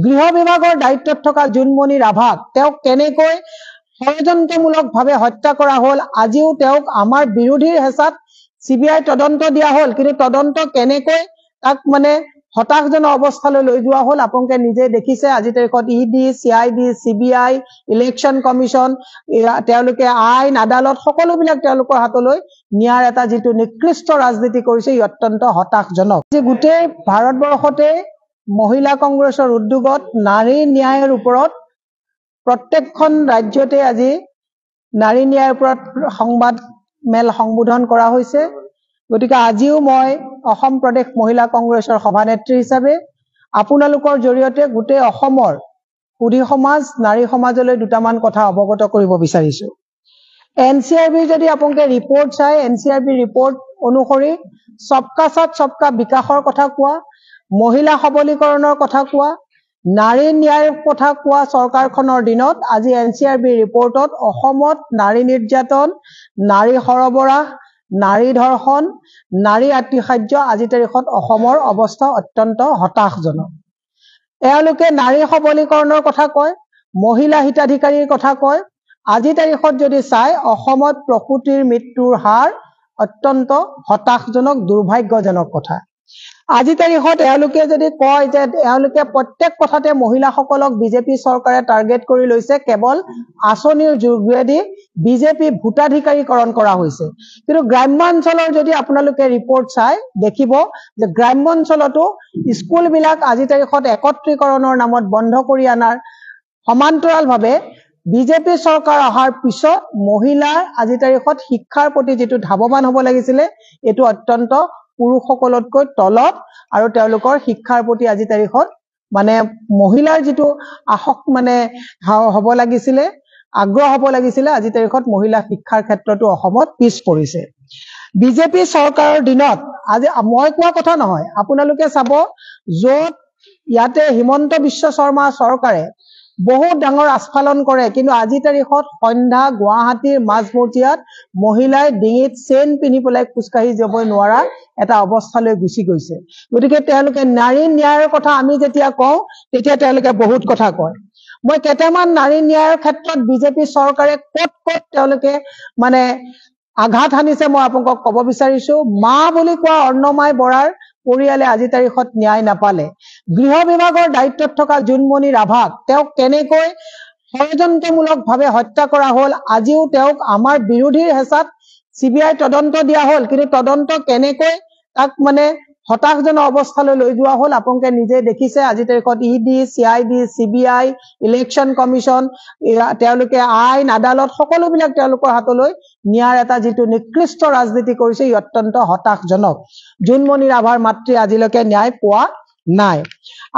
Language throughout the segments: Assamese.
গৃহ বিভাগৰ দায়িত্বত থকা জোনমণি ৰাভাক তেওঁক কেনেকৈ ষড়যন্ত্ৰমূলকভাৱে হত্যা কৰা হল, আজিও তেওঁক আমাৰ বিৰোধীৰ হেঁচাত CBI তদন্ত দিয়া হল, কিন্তু তদন্ত কেনেকৈ তাক মানে হতাশজনক অৱস্থালৈ লৈ যোৱা হল আপোনালোকে নিজে দেখিছে। আজি তাৰিখত ED, CID, CBI, election commission, তেওঁলোকে আইন আদালত সকলোবিলাক তেওঁলোকৰ হাতলৈ নিয়াৰ এটা যিটো নিকৃষ্ট ৰাজনীতি কৰিছে, ই অত্যন্ত হতাশজনক। গোটেই ভাৰতবৰ্ষতে মহিলা কংগ্ৰেছৰ উদ্যোগত নাৰী ন্যায়ৰ ওপৰত প্ৰত্যেকখন ৰাজ্যতে আজি নাৰী ন্যায়ৰ ওপৰত সংবাদ মেল সংবোধন কৰা হৈছে। গতিকে আজিও মই অসম প্ৰদেশ মহিলা কংগ্ৰেছৰ সভানেত্ৰী হিচাপে আপোনালোকৰ জৰিয়তে গোটেই অসমৰ সুধী সমাজ, নাৰী সমাজলৈ দুটামান কথা অৱগত কৰিব বিচাৰিছো। NCRB যদি আপোনালোকে ৰিপৰ্ট চাই, NCRB ৰিপৰ্ট অনুসৰি সবকা সাথ সবকা বিকাশৰ কথা কোৱা, মহিলা সবলীকৰণৰ কথা কোৱা, নাৰী ন্যায়ৰ কথা কোৱা চৰকাৰখনৰ দিনত আজি NCRB ৰিপৰ্টত অসমত নাৰী নিৰ্যাতন, নাৰী সৰবৰাহ, নাৰী ধৰ্ষণ, নাৰী আতিশায্য আজি তাৰিখত অসমৰ অৱস্থা অত্যন্ত হতাশজনক। এওঁলোকে নাৰী সবলীকৰণৰ কথা কয়, মহিলা হিতাধিকাৰীৰ কথা কয়। আজি তাৰিখত যদি চাই অসমত প্ৰসূতিৰ মৃত্যুৰ হাৰ অত্যন্ত হতাশজনক, দুৰ্ভাগ্যজনক কথা। আজি তাৰিখত এওঁলোকে যদি কয় যে এওঁলোকে প্ৰত্যেক কথাতে মহিলাসকলক বিজেপি চৰকাৰে টাৰ্গেট কৰি লৈছে, কেৱল আঁচনিৰ যোগেদি বিজেপি ভোটাধিকাৰীকৰণ কৰা হৈছে। কিন্তু গ্ৰাম্যাঞ্চলৰ যদি আপোনালোকে ৰিপৰ্ট চাই দেখিব যে গ্ৰাম্যাঞ্চলতো স্কুলবিলাক আজি তাৰিখত একত্ৰীকৰণৰ নামত বন্ধ কৰি অনাৰ সমান্তৰালভাৱে বিজেপি চৰকাৰ অহাৰ পিছত মহিলাৰ আজি তাৰিখত শিক্ষাৰ প্ৰতি যিটো ধাৱমান হ'ব লাগিছিলে, এইটো অত্যন্ত পুৰুষসকলতকৈ তলত, আৰু তেওঁলোকৰ শিক্ষাৰ প্ৰতি আজি তাৰিখত মানে মহিলাৰ যিটো হ'ব লাগিছিলে, আগ্ৰহ হ'ব লাগিছিলে, আজি তাৰিখত মহিলা শিক্ষাৰ ক্ষেত্ৰতো অসমত পিছ পৰিছে। বিজেপি চৰকাৰৰ দিনত আজি মই কোৱা কথা নহয়, আপোনালোকে চাব য'ত ইয়াতে হিমন্ত বিশ্ব শৰ্মা চৰকাৰে বহুত ডাঙৰ আস্ফালন কৰে, কিন্তু আজি তাৰিখত সন্ধ্যা গুৱাহাটীৰ মাজমজিয়াত মহিলাই ডিঙিত চেইন পিন্ধি পেলাই খোজকাঢ়ি যাব নোৱাৰা এটা অৱস্থালৈ গুচি গৈছে। গতিকে তেওঁলোকে নাৰী ন্যায়ৰ কথা আমি যেতিয়া কওঁ তেতিয়া তেওঁলোকে বহুত কথা কয়। মই কেইটামান নাৰী ন্যায়ৰ ক্ষেত্ৰত বিজেপি চৰকাৰে ক'ত ক'ত তেওঁলোকে মানে আঘাত হানিছে মই আপোনালোকক ক'ব বিচাৰিছো। মা বুলি কোৱা অৰ্ণমাই বৰাৰ পৰিয়ালে আজি তাৰিখত ন্যায় নাপালে। গৃহ বিভাগৰ দায়িত্বত থকা জোনমণি ৰাভাক তেওঁক কেনেকৈ ষড়যন্ত্ৰমূলকভাৱে হত্যা কৰা হল, আজিও তেওঁক আমাৰ বিৰোধীৰ হেঁচাত CBI তদন্ত দিয়া হল, কিন্তু তদন্ত কেনেকৈ তাক মানে হতাশজনক অৱস্থালৈ লৈ যোৱা হল আপোনালোকে নিজে দেখিছে। আজি তাৰিখত ED, CID, CBI, election commission, তেওঁলোকে আইন আদালত সকলোবিলাক তেওঁলোকৰ হাতলৈ নিয়াৰ এটা যিটো নিকৃষ্ট ৰাজনীতি কৰিছে, ই অত্যন্ত হতাশজনক। জোনমণি ৰাভাৰ মাতৃ আজিলৈকে ন্যায় পোৱা নাই।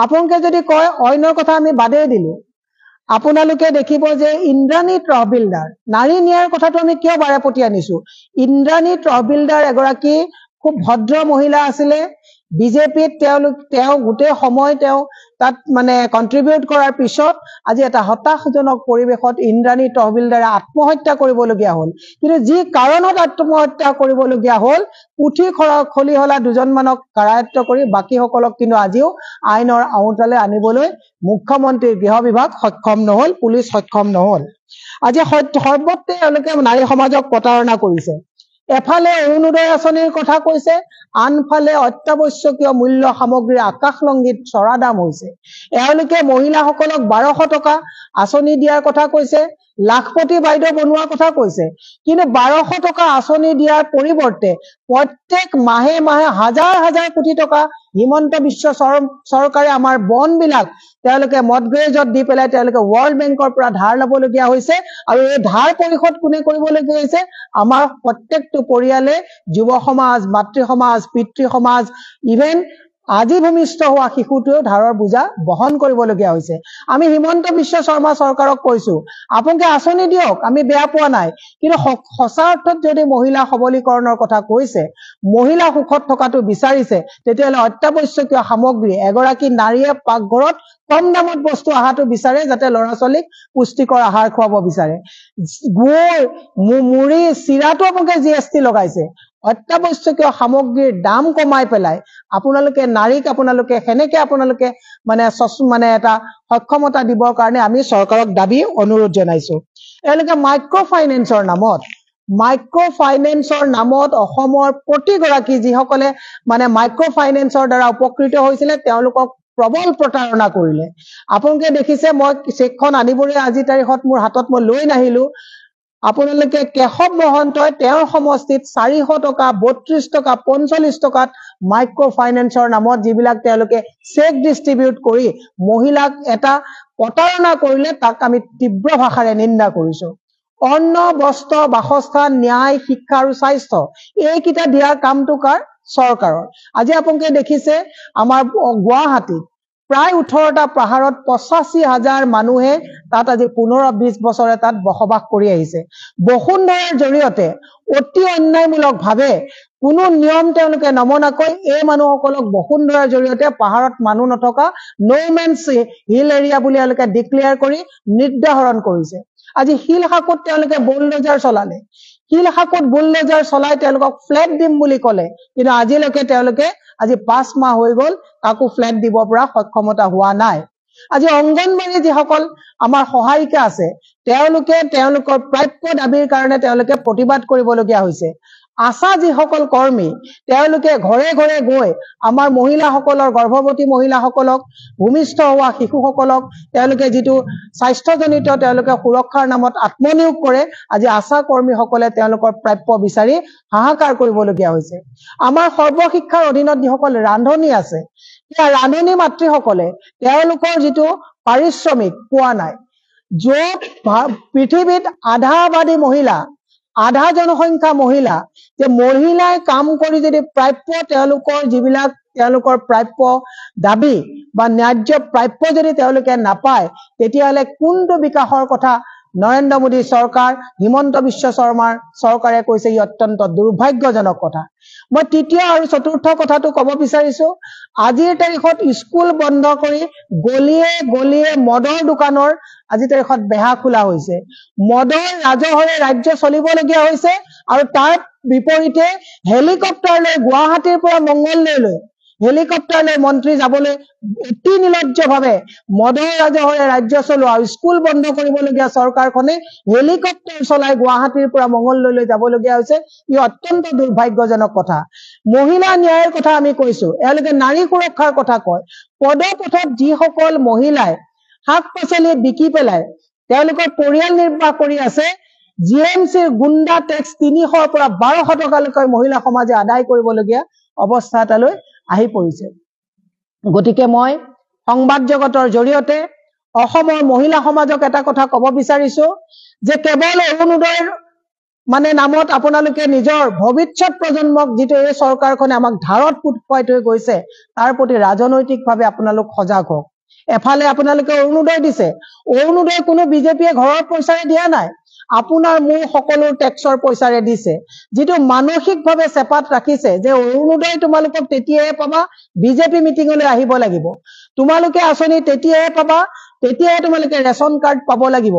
আপোনালোকে যদি কয় অন্যৰ কথা আমি বাদেই দিলো, আপোনালোকে দেখিব যে ইন্দ্ৰাণী তহবিলদাৰ, নাৰী ন্যায়ৰ কথাটো আমি কিয় বাৰেপতি আনিছো, ইন্দ্ৰাণী তহবিলদাৰ এগৰাকী খুব ভদ্ৰ মহিলা আছিলে। বিজেপিত তেওঁ গোটেই সময় তেওঁ তাত মানে কন্ট্ৰিবিউট কৰাৰ পিছত আজি এটা হতাশজনক পৰিৱেশত ইন্দ্ৰাণী তহবিলদাৰে আত্মহত্যা কৰিবলগীয়া হল। কিন্তু যি কাৰণত আত্মহত্যা কৰিবলগীয়া হল, পুথি খলিহলা দুজনমানক কাৰায়ত্ব কৰি বাকীসকলক কিন্তু আজিও আইনৰ আওতালৈ আনিবলৈ মুখ্যমন্ত্ৰী গৃহ বিভাগ সক্ষম নহল, পুলিচ সক্ষম নহল। আজি সৰ্বত্ৰে তেওঁলোকে নাৰী সমাজক প্ৰতাৰণা কৰিছে। এফালে অৰুণোদয় আঁচনিৰ কথা কৈছে, আনফালে অত্যাৱশ্যকীয় মূল্য সামগ্ৰীৰ আকাশলংঘিত চৰা দাম হৈছে। এওঁলোকে মহিলাসকলক 1200 টকা আঁচনি দিয়াৰ কথা কৈছে, লাখপতি বাইদেউ বনোৱাৰ কথা কৈছে, কিন্তু 1200 টকা আঁচনি দিয়াৰ পৰিৱৰ্তে প্ৰত্যেক মাহে মাহে হাজাৰ হাজাৰ কোটি টকা হিমন্ত বিশ্ব চৰকাৰে আমাৰ বনবিলাক তেওঁলোকে মডগ্ৰেজত দি পেলাই তেওঁলোকে ৱৰ্ল্ড বেংকৰ পৰা ধাৰ ল'বলগীয়া হৈছে, আৰু এই ধাৰ পৰিশোধ কোনে কৰিবলগীয়া হৈছে, আমাৰ প্ৰত্যেকটো পৰিয়ালে, যুৱ সমাজ, মাতৃ সমাজ, পিতৃ সমাজ, ইভেন আজি ভূমিষ্ঠ হোৱা শিশুটোৱেও ধাৰৰ বোজা বহন কৰিবলগীয়া হৈছে। আমি হিমন্ত বিশ্ব শৰ্মা চৰকাৰক কৈছো আপোনালোকে আঁচনি দিয়ক, আমি বেয়া পোৱা নাই, কিন্তু সঁচা অৰ্থত যদি মহিলা সবলীকৰণৰ কথা কৈছে, মহিলা সুখত থকাটো বিচাৰিছে, তেতিয়াহ'লে অত্যাৱশ্যকীয় সামগ্ৰী এগৰাকী নাৰীয়ে পাকঘৰত কম দামত বস্তু অহাটো বিচাৰে, যাতে ল'ৰা ছোৱালীক পুষ্টিকৰ আহাৰ খুৱাব বিচাৰে। গুড়, মুড়ি, চিৰাটো আপোনালোকে GST লগাইছে, অত্যাৱশ্যকীয় সামগ্ৰীৰ দাম কমাই পেলাই আপোনালোকে নাৰীক আপোনালোকে সেনেকে আপোনালোকে মানে এটা সক্ষমতা দিবৰ কাৰণে আমি চৰকাৰক দাবী অনুৰোধ জনাইছো। এওঁলোকে মাইক্ৰ' ফাইনেন্সৰ নামত অসমৰ প্ৰতিগৰাকী যিসকলে মাইক্ৰ' ফাইনেন্সৰ দ্বাৰা উপকৃত হৈছিলে তেওঁলোকক প্ৰবল প্ৰতাৰণা কৰিলে। আপোনালোকে দেখিছে, মই চেকখন আনিবলৈ আজি তাৰিখত মোৰ হাতত মই লৈ নাহিলো। আপোনালোকে কেশৱ মহন্তই তেওঁৰ সমষ্টিত 400 টকা, 32 টকা, 45 টকাত মাইক্ৰ' ফাইনেন্সৰ নামত যিবিলাক তেওঁলোকে চেক ডিষ্ট্ৰিবিউট কৰি মহিলাক এটা প্ৰতাৰণা কৰিলে, তাক আমি তীব্ৰ ভাষাৰে নিন্দা কৰিছো। অন্ন, বস্ত্ৰ, বাসস্থান, ন্যায়, শিক্ষা আৰু স্বাস্থ্য এইকেইটা দিয়াৰ কামটো কাৰ? চৰকাৰৰ। আজি আপোনালোকে দেখিছে আমাৰ গুৱাহাটীত প্ৰায় 18টা পাহাৰত 85,000 মানুহে তাত আজি 15-20 বছৰে তাত বসবাস কৰি আহিছে। বসুন্ধৰাৰ জৰিয়তে অতি অন্যায়মূলকভাৱে কোনো নিয়ম তেওঁলোকে নমনাকৈ এই মানুহসকলক বসুন্ধৰাৰ জৰিয়তে পাহাৰত মানুহ নথকা ন'মেন্স হিল এৰিয়া বুলি তেওঁলোকে ডিক্লেয়াৰ কৰি নিৰ্ধাৰণ কৰিছে। আজি শিলশাকুত তেওঁলোকে বুলডোজাৰ চলালে। শিলশাকুত বুলডোজাৰ চলাই তেওঁলোকক ফ্লেট দিম বুলি ক'লে, কিন্তু আজিলৈকে তেওঁলোকে আজি 5 মাহ হৈ গ'ল কাকো ফ্লেট দিব পৰা সক্ষমতা হোৱা নাই। আজি অংগনবাড়ী যিসকল আমাৰ সহায়িকা আছে তেওঁলোকে তেওঁলোকৰ প্ৰাপ্য দাবীৰ কাৰণে তেওঁলোকে প্ৰতিবাদ কৰিবলগীয়া হৈছে। আশা যিসকল কৰ্মী তেওঁলোকে ঘৰে ঘৰে গৈ আমাৰ মহিলাসকলৰ, গৰ্ভৱতী মহিলাসকলক, ভূমিষ্ঠ হোৱা শিশুসকলক তেওঁলোকে যিটো স্বাস্থ্যজনিত তেওঁলোকে সুৰক্ষাৰ নামত আত্মনিয়োগ কৰে, আজি আশা কৰ্মীসকলে তেওঁলোকৰ প্ৰাপ্য বিচাৰি হাহাকাৰ কৰিবলগীয়া হৈছে। আমাৰ সৰ্বশিক্ষাৰ অধীনত যিসকল ৰান্ধনী আছে, সেই ৰান্ধনী মাতৃসকলে তেওঁলোকৰ যিটো পাৰিশ্ৰমিক পোৱা নাই। য'ত পৃথিৱীত আধাবাদী মহিলা, আধা জনসংখ্যা মহিলা, যে মহিলাই কাম কৰি যদি প্ৰাপ্য তেওঁলোকৰ যিবিলাক তেওঁলোকৰ প্ৰাপ্য দাবী বা ন্যায্য প্ৰাপ্য যদি তেওঁলোকে নাপায়, তেতিয়াহ'লে কোনটো বিকাশৰ কথা নৰেন্দ্ৰ মোদী চৰকাৰ, হিমন্ত বিশ্ব শৰ্মাৰ চৰকাৰে কৈছে? ই অত্যন্ত দুৰ্ভাগ্যজনক কথা। মই তৃতীয় আৰু চতুৰ্থ কথাটো ক'ব বিচাৰিছো, আজিৰ তাৰিখত স্কুল বন্ধ কৰি গলিয়ে গলিয়ে মদৰ দোকানৰ আজি তাৰিখত বেহা খোলা হৈছে। মদৰ ৰাজহৰে ৰাজ্য চলিবলগীয়া হৈছে আৰু তাৰ বিপৰীতে হেলিকপ্টাৰ লৈ গুৱাহাটীৰ পৰা মংগলদৈলৈ হেলিকপ্টাৰ লৈ মন্ত্ৰী যাবলৈ অতি নিলজ্জভাৱে মদৰ ৰাজহৰে ৰাজ্য চলোৱা, স্কুল বন্ধ কৰিবলগীয়া চৰকাৰখনে হেলিকপ্টাৰ চলাই গুৱাহাটীৰ পৰা মংগলদৈলৈ যাবলগীয়া হৈছে। ই অত্যন্ত দুৰ্ভাগ্যজনক কথা। মহিলা ন্যায়ৰ কথা আমি কৈছো, এওঁলোকে নাৰী সুৰক্ষাৰ কথা কয়। পদপথত যিসকল মহিলাই শাক পাচলি বিকি পেলাই তেওঁলোকৰ পৰিয়াল নিৰ্বাহ কৰি আছে, জিএমচিৰ গুণ্ডা টেক্স 300ৰ পৰা 1200 টকালৈকে মহিলা সমাজে আদায় কৰিবলগীয়া অৱস্থা এটালৈ আহি পৰিছে। গতিকে মই সংবাদ জগতৰ জৰিয়তে অসমৰ মহিলা সমাজক এটা কথা ক'ব বিচাৰিছো যে কেৱল অৰুণোদয়ৰ নামত আপোনালোকে নিজৰ ভৱিষ্যত প্ৰজন্মক যিটো এই চৰকাৰখনে আমাক ধাৰত পুত খুৱাই থৈ গৈছে, তাৰ প্ৰতি ৰাজনৈতিকভাৱে আপোনালোক সজাগ হওক। এফালে আপোনালোকে অৰুণোদয় দিছে, অৰুণোদয় কোনো বিজেপিয়ে ঘৰৰ পইচাৰে দিয়া নাই, আপোনাৰ মোৰ সকলো টেক্সৰ পইচাৰে দিছে, যিটো মানসিকভাৱে চেপাত ৰাখিছে যে অৰুণোদয় তোমালোকক তেতিয়াহে পাবা বিজেপি মিটিঙলৈ আহিব লাগিব, তোমালোকে আঁচনি তেতিয়াহে পাবা, তেতিয়াহে তোমালোকে ৰেচন কাৰ্ড পাব লাগিব।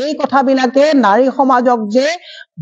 এই কথাবিলাকে নাৰী সমাজক যে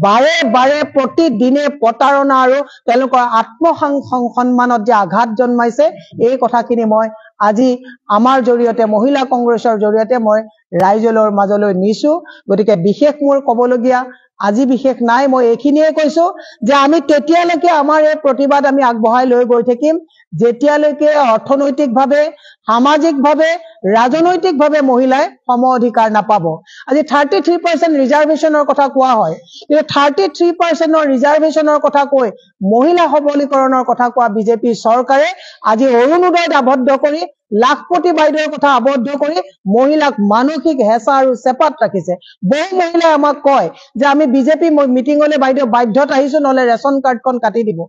বাৰে বাৰে প্ৰতিদিনে প্ৰতাৰণা আৰু তেওঁলোকৰ আত্মসন্মানত যে আঘাত জন্মাইছে, এই কথাখিনি মই আজি আমাৰ জৰিয়তে মহিলা কংগ্ৰেছৰ জৰিয়তে মই ৰাইজৰ মাজলৈ নিছো। গতিকে বিশেষ মোৰ ক'বলগীয়া আজি বিশেষ নাই। মই এইখিনিয়ে কৈছো যে আমি তেতিয়ালৈকে আমাৰ এই প্ৰতিবাদ আমি আগবঢ়াই লৈ গৈ থাকিম যেতিয়ালৈকে অৰ্থনৈতিকভাৱে, সামাজিকভাৱে, ৰাজনৈতিকভাৱে মহিলাই সম অধিকাৰ নাপাব। আজি 33% ৰিজাৰ্ভেশ্যনৰ কথা কোৱা হয়, কিন্তু 33% ৰিজাৰ্ভেশ্যনৰ কথা কৈ মহিলা সবলীকৰণৰ কথা কোৱা বিজেপি চৰকাৰে আজি অৰুণোদয়ত আবদ্ধ কৰি, লাখপতি বাইদেউৰ কথা আবদ্ধ কৰি মহিলাক মানসিক হেঁচা আৰু চেপাত ৰাখিছে। বহু মহিলাই আমাক কয় যে আমি বিজেপি মিটিঙলৈ বাইদেউ বাধ্যত আহিছো, নহলে ৰেচন কাৰ্ডখন কাটি দিব,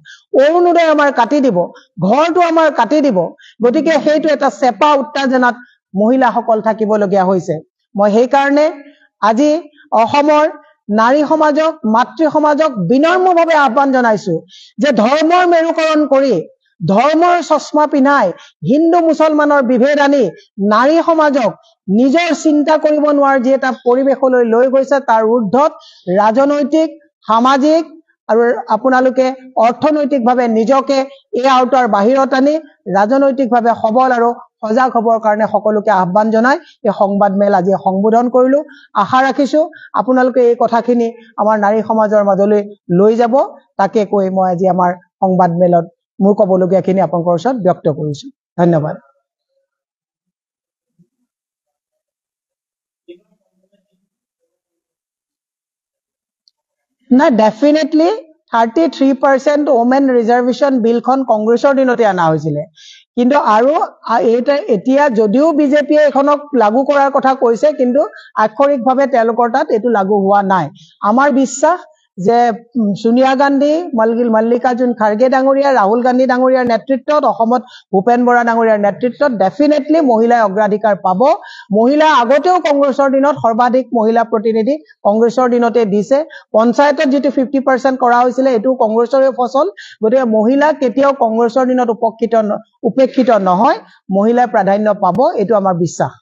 অৰুণোদয় আমাৰ কাটি দিব, ঘৰটো আমাৰ কাটি দিব। গতিকে সেইটো এটা চেপা উত্তেজনাত মহিলাসকল থাকিবলগীয়া হৈছে। মই সেইকাৰণে আজি অসমৰ নাৰী সমাজক, মাতৃ সমাজক বিনম্ৰভাৱে আহ্বান জনাইছো যে ধৰ্মৰ মেৰুকৰণ কৰি, ধৰ্মৰ চশমা পিন্ধাই, হিন্দু মুছলমানৰ বিভেদ আনি নাৰী সমাজক নিজৰ চিন্তা কৰিব নোৱাৰা যি এটা পৰিৱেশলৈ লৈ গৈছে, তাৰ ঊৰ্ধত ৰাজনৈতিক, সামাজিক আৰু আপোনালোকে অৰ্থনৈতিকভাৱে নিজকে এই আউটাৰ বাহিৰত আনি ৰাজনৈতিকভাৱে সবল আৰু সজাগ হবৰ কাৰণে সকলোকে আহ্বান জনাই এই সংবাদ মেল আজি সম্বোধন কৰিলো। আশা ৰাখিছো আপোনালোকে এই কথাখিনি আমাৰ নাৰী সমাজৰ মাজলৈ লৈ যাব। তাকে কৈ মই আজি আমাৰ সংবাদ মেলত মোৰ ক'বলগীয়াখিনি আপোনালোকৰ ওচৰত ব্যক্ত কৰিছো। ধন্যবাদ। না, ডেফিনেটলি 33% ওমেন ৰিজাৰ্ভেশ্যন বিলখন কংগ্ৰেছৰ দিনতে অনা হৈছিলে, কিন্তু আৰু এতিয়া যদিও বিজেপিয়ে এইখনক লাগু কৰাৰ কথা কৈছে, কিন্তু আক্ষৰিকভাৱে তেওঁলোকৰ তাত এইটো লাগু হোৱা নাই। আমাৰ বিশ্বাস যে সোনিয়া গান্ধী, মল্লিকাৰ্জুন খাৰ্গে ডাঙৰীয়া, ৰাহুল গান্ধী ডাঙৰীয়াৰ নেতৃত্বত, অসমত ভূপেন বৰা ডাঙৰীয়াৰ নেতৃত্বত ডেফিনেটলি মহিলাই অগ্ৰাধিকাৰ পাব। মহিলা আগতেও কংগ্ৰেছৰ দিনত সৰ্বাধিক মহিলা প্ৰতিনিধি কংগ্ৰেছৰ দিনতে দিছে। পঞ্চায়তত যিটো 50% কৰা হৈছিলে এইটো কংগ্ৰেছৰে ফচল। গতিকে মহিলা কেতিয়াও কংগ্ৰেছৰ দিনত উপেক্ষিত নহয়, মহিলাই প্ৰাধান্য পাব, এইটো আমাৰ বিশ্বাস।